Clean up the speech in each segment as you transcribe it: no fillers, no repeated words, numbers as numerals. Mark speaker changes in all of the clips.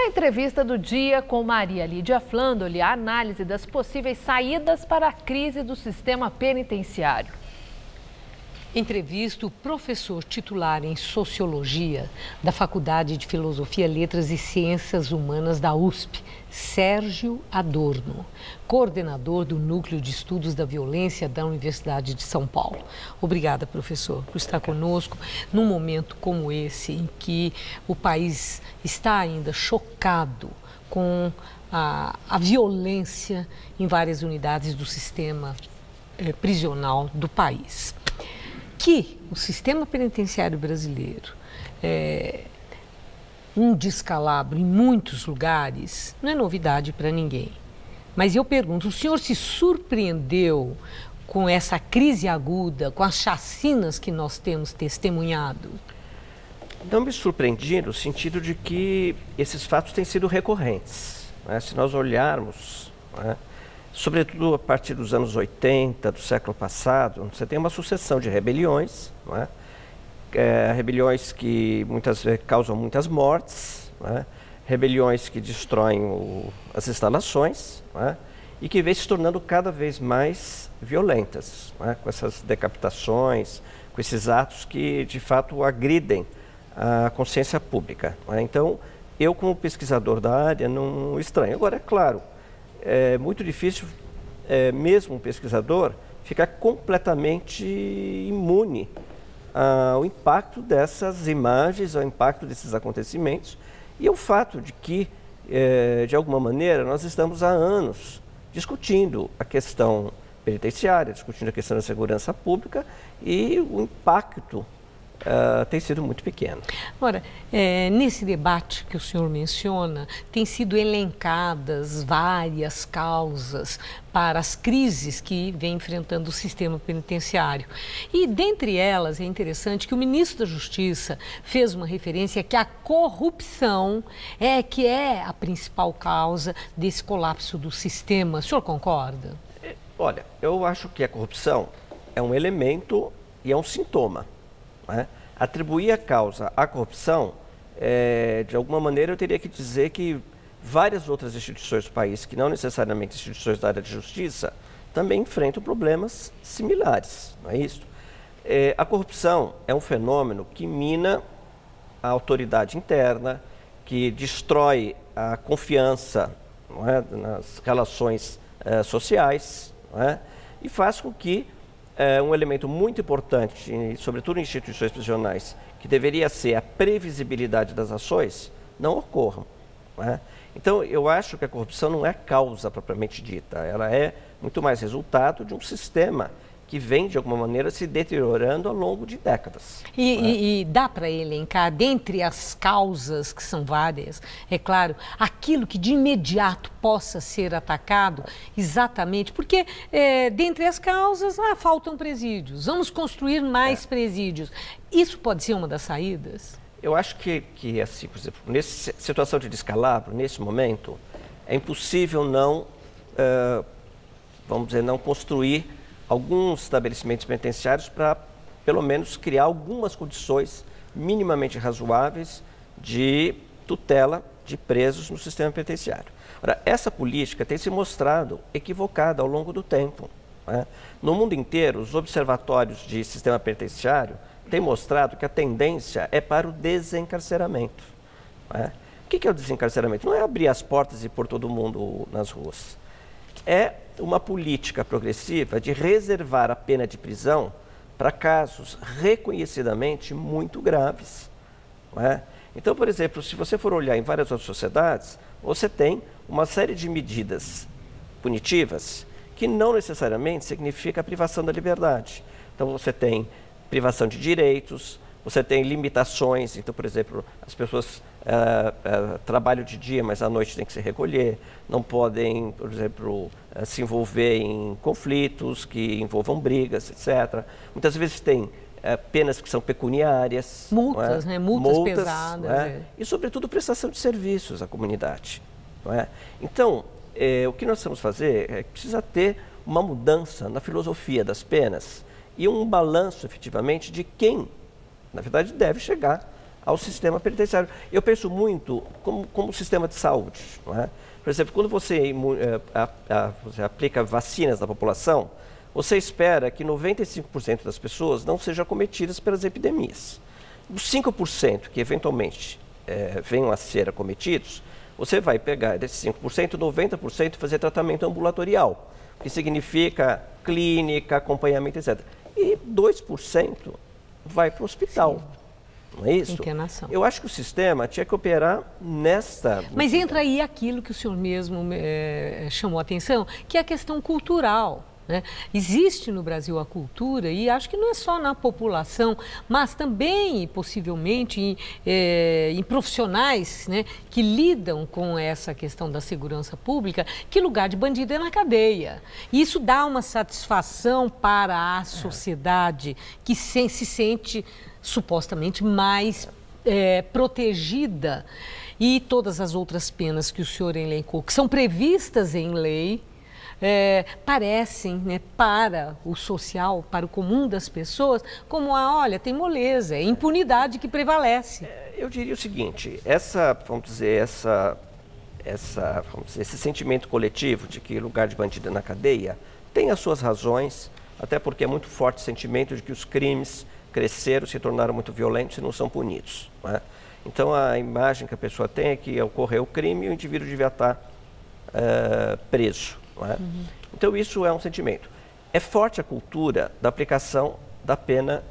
Speaker 1: A entrevista do dia com Maria Lídia Flandoli, a análise das possíveis saídas para a crise do sistema penitenciário.
Speaker 2: Entrevista o professor titular em Sociologia da Faculdade de Filosofia, Letras e Ciências Humanas da USP, Sérgio Adorno, coordenador do Núcleo de Estudos da Violência da Universidade de São Paulo. Obrigada, professor, por estar conosco num momento como esse, em que o país está ainda chocado com a violência em várias unidades do sistema prisional do país. Que o sistema penitenciário brasileiro um descalabro em muitos lugares não é novidade para ninguém. Mas eu pergunto, o senhor se surpreendeu com essa crise aguda, com as chacinas que nós temos testemunhado?
Speaker 3: Não me surpreendi no sentido de que esses fatos têm sido recorrentes, né? Se nós olharmos, né, sobretudo a partir dos anos 80, do século passado, você tem uma sucessão de rebeliões, não é? Rebeliões que muitas vezes causam muitas mortes, não é? Rebeliões que destroem as instalações, não é? E que vêm se tornando cada vez mais violentas, não é? Com essas decapitações, com esses atos que de fato agridem a consciência pública, não é? Então, eu como pesquisador da área não estranho. Agora, é claro, é muito difícil, mesmo um pesquisador, ficar completamente imune ao impacto dessas imagens, ao impacto desses acontecimentos e ao fato de que, de alguma maneira, nós estamos há anos discutindo a questão penitenciária, discutindo a questão da segurança pública e o impacto tem sido muito pequeno.
Speaker 2: Ora, nesse debate que o senhor menciona, tem sido elencadas várias causas para as crises que vem enfrentando o sistema penitenciário. E, dentre elas, é interessante que o ministro da Justiça fez uma referência que a corrupção que é a principal causa desse colapso do sistema. O senhor concorda?
Speaker 3: Olha, eu acho que a corrupção é um elemento e é um sintoma. Atribuir a causa à corrupção, de alguma maneira eu teria que dizer que várias outras instituições do país, que não necessariamente instituições da área de justiça, também enfrentam problemas similares, não é isso? A corrupção é um fenômeno que mina a autoridade interna, que destrói a confiança, não é, nas relações sociais, não é? E faz com que um elemento muito importante, sobretudo em instituições prisionais, que deveria ser a previsibilidade das ações, não ocorram, não é? Então, eu acho que a corrupção não é causa propriamente dita, ela é muito mais resultado de um sistema que vem, de alguma maneira, se deteriorando ao longo de décadas.
Speaker 2: E dá para elencar, dentre as causas, que são várias, é claro, aquilo que de imediato possa ser atacado, exatamente, porque dentre as causas, faltam presídios, vamos construir mais presídios. Isso pode ser uma das saídas?
Speaker 3: Eu acho que assim, por exemplo, nessa situação de descalabro, nesse momento, é impossível não, vamos dizer, não construir alguns estabelecimentos penitenciários para, pelo menos, criar algumas condições minimamente razoáveis de tutela de presos no sistema penitenciário. Ora, essa política tem se mostrado equivocada ao longo do tempo, né? No mundo inteiro, os observatórios de sistema penitenciário têm mostrado que a tendência é para o desencarceramento, né? O que é o desencarceramento? Não é abrir as portas e pôr todo mundo nas ruas. É uma política progressiva de reservar a pena de prisão para casos reconhecidamente muito graves, não é? Então, por exemplo, se você for olhar em várias outras sociedades, você tem uma série de medidas punitivas que não necessariamente significa a privação da liberdade. Então, você tem privação de direitos, você tem limitações. Então, por exemplo, as pessoas trabalham de dia, mas à noite tem que se recolher, não podem, por exemplo, se envolver em conflitos que envolvam brigas, etc. Muitas vezes tem penas que são pecuniárias.
Speaker 2: Multas,
Speaker 3: não é?
Speaker 2: né? Multas pesadas.
Speaker 3: Não é? E, sobretudo, prestação de serviços à comunidade. Não é? Então, o que nós vamos fazer é que precisa ter uma mudança na filosofia das penas e um balanço, efetivamente, de quem, na verdade, deve chegar ao sistema penitenciário. Eu penso muito como sistema de saúde. Não é? Por exemplo, quando você aplica vacinas na população, você espera que 95% das pessoas não sejam acometidas pelas epidemias. Os 5% que eventualmente venham a ser acometidos, você vai pegar desses 5%, 90% e fazer tratamento ambulatorial, que significa clínica, acompanhamento, etc. E 2% vai para o hospital. Sim. Não é isso?
Speaker 2: Internação.
Speaker 3: Eu acho que o sistema tinha que operar nesta...
Speaker 2: Mas entra aí aquilo que o senhor mesmo chamou a atenção, que é a questão cultural. Né? Existe no Brasil a cultura, e acho que não é só na população, mas também, possivelmente, em profissionais, né, que lidam com essa questão da segurança pública, que lugar de bandido é na cadeia. E isso dá uma satisfação para a sociedade que se sente supostamente mais protegida. E todas as outras penas que o senhor elencou, que são previstas em lei, parecem, né, para o social, para o comum das pessoas, como olha, tem moleza, é impunidade que prevalece.
Speaker 3: Eu diria o seguinte, esse sentimento coletivo de que lugar de bandido é na cadeia tem as suas razões, até porque é muito forte o sentimento de que os crimes cresceram, se tornaram muito violentos e não são punidos. Não é? Então a imagem que a pessoa tem é que ocorreu o crime e o indivíduo devia estar preso. Não é? Então isso é um sentimento. É forte a cultura da aplicação da pena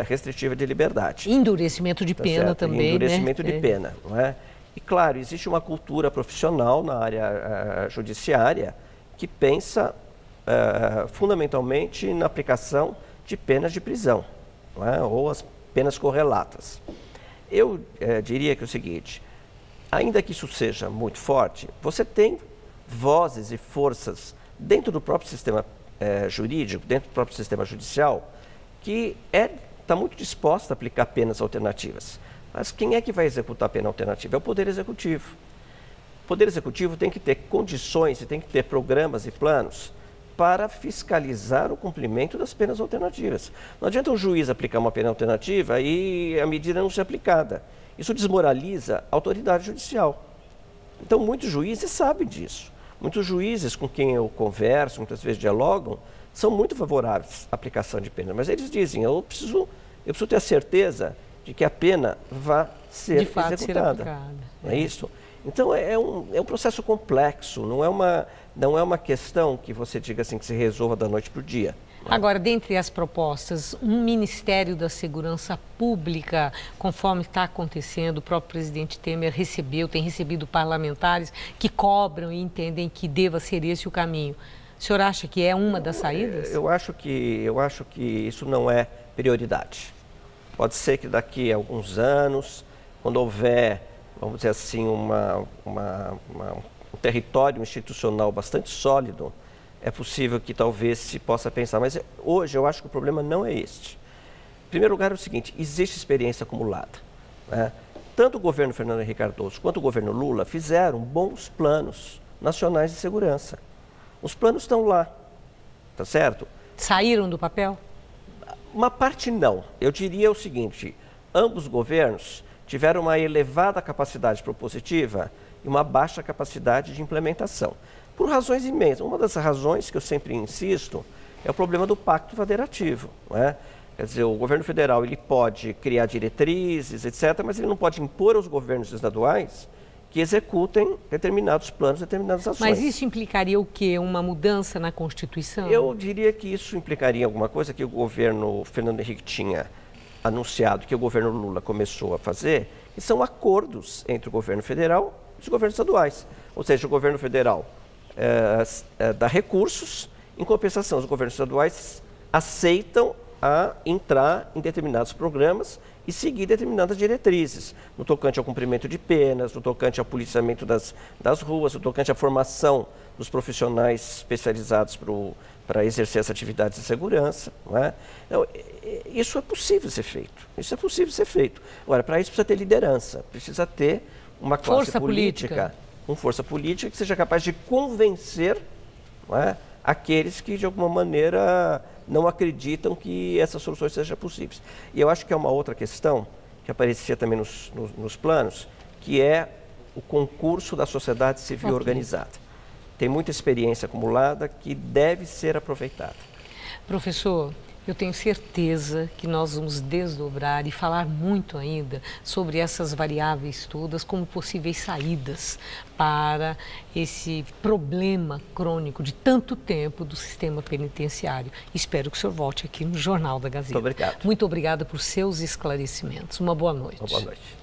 Speaker 3: restritiva de liberdade.
Speaker 2: Endurecimento de pena
Speaker 3: certo?
Speaker 2: também,
Speaker 3: endurecimento de pena. Não é? E claro, existe uma cultura profissional na área judiciária que pensa fundamentalmente na aplicação de penas de prisão, não é? Ou as penas correlatas. Eu diria que é o seguinte, ainda que isso seja muito forte, você tem vozes e forças dentro do próprio sistema jurídico, dentro do próprio sistema judicial, que está muito disposta a aplicar penas alternativas. Mas quem é que vai executar a pena alternativa? É o Poder Executivo. O Poder Executivo tem que ter condições e tem que ter programas e planos para fiscalizar o cumprimento das penas alternativas. Não adianta o juiz aplicar uma pena alternativa e a medida não ser aplicada. Isso desmoraliza a autoridade judicial. Então, muitos juízes sabem disso. Muitos juízes com quem eu converso, muitas vezes dialogam, são muito favoráveis à aplicação de pena. Mas eles dizem, eu preciso ter a certeza de que a pena vai ser
Speaker 2: de fato
Speaker 3: executada.
Speaker 2: Ser aplicada.
Speaker 3: Não é isso? Então, é um processo complexo, não é uma questão que você diga assim, que se resolva da noite para o dia.
Speaker 2: Agora, dentre as propostas, um Ministério da Segurança Pública, conforme está acontecendo, o próprio presidente Temer tem recebido parlamentares que cobram e entendem que deva ser esse o caminho. O senhor acha que é uma das saídas?
Speaker 3: Eu acho que isso não é prioridade. Pode ser que daqui a alguns anos, quando houver, vamos dizer assim, um território institucional bastante sólido, é possível que talvez se possa pensar. Mas hoje eu acho que o problema não é este. Em primeiro lugar é o seguinte, existe experiência acumulada. Né? Tanto o governo Fernando Henrique Cardoso quanto o governo Lula fizeram bons planos nacionais de segurança. Os planos estão lá, tá certo?
Speaker 2: Saíram do papel?
Speaker 3: Uma parte não. Eu diria o seguinte, ambos governos tiveram uma elevada capacidade propositiva e uma baixa capacidade de implementação. Por razões imensas. Uma das razões que eu sempre insisto é o problema do pacto federativo. Não é? Quer dizer, o governo federal ele pode criar diretrizes, etc., mas ele não pode impor aos governos estaduais que executem determinados planos, determinadas ações.
Speaker 2: Mas isso implicaria o quê? Uma mudança na Constituição?
Speaker 3: Eu diria que isso implicaria alguma coisa que o governo Fernando Henrique tinha anunciado, que o governo Lula começou a fazer, que são acordos entre o governo federal e os governos estaduais. Ou seja, o governo federal dá recursos, em compensação, os governos estaduais aceitam a entrar em determinados programas e seguir determinadas diretrizes, no tocante ao cumprimento de penas, no tocante ao policiamento das ruas, no tocante à formação dos profissionais especializados para exercer essa atividade de segurança. Não é? Então, isso é possível ser feito. Isso é possível ser feito. Agora, para isso precisa ter liderança, precisa ter uma classe política, uma força política que seja capaz de convencer, não é, aqueles que, de alguma maneira, não acreditam que essas soluções sejam possíveis. E eu acho que é uma outra questão que aparecia também nos planos, que é o concurso da sociedade civil organizada. Tem muita experiência acumulada que deve ser aproveitada.
Speaker 2: Professor, eu tenho certeza que nós vamos desdobrar e falar muito ainda sobre essas variáveis todas como possíveis saídas para esse problema crônico de tanto tempo do sistema penitenciário. Espero que o senhor volte aqui no Jornal da Gazeta.
Speaker 3: Muito obrigado.
Speaker 2: Muito obrigada por seus esclarecimentos. Uma boa noite.
Speaker 3: Uma boa noite.